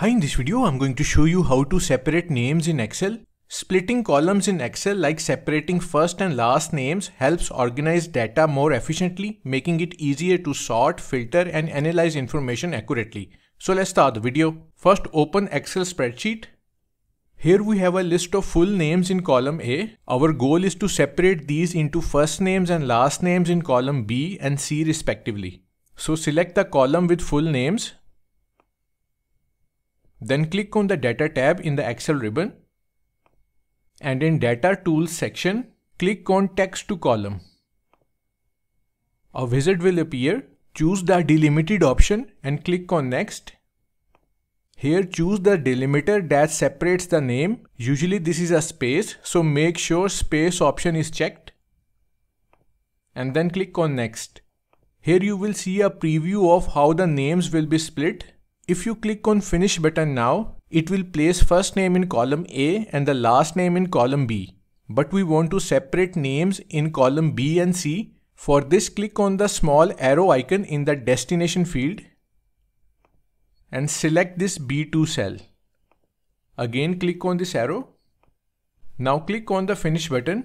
Hi, in this video I'm going to show you how to separate names in Excel. Splitting columns in Excel, like separating first and last names, helps organize data more efficiently, making it easier to sort, filter and analyze information accurately. So let's start the video. First, open Excel spreadsheet. Here we have a list of full names in column A. Our goal is to separate these into first names and last names in column B and C respectively. So select the column with full names. Then click on the Data tab in the Excel ribbon. And in Data Tools section, click on Text to Column. A wizard will appear. Choose the Delimited option and click on Next. Here choose the delimiter that separates the name. Usually this is a space, so make sure space option is checked. And then click on Next. Here you will see a preview of how the names will be split. If you click on Finish button now, it will place first name in column A and the last name in column B. But we want to separate names in column B and C. For this, click on the small arrow icon in the destination field and select this B2 cell. Again click on this arrow. Now click on the Finish button.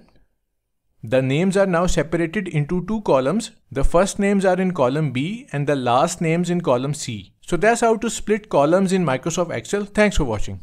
The names are now separated into two columns. The first names are in column B and the last names in column C. So that's how to split columns in Microsoft Excel. Thanks for watching.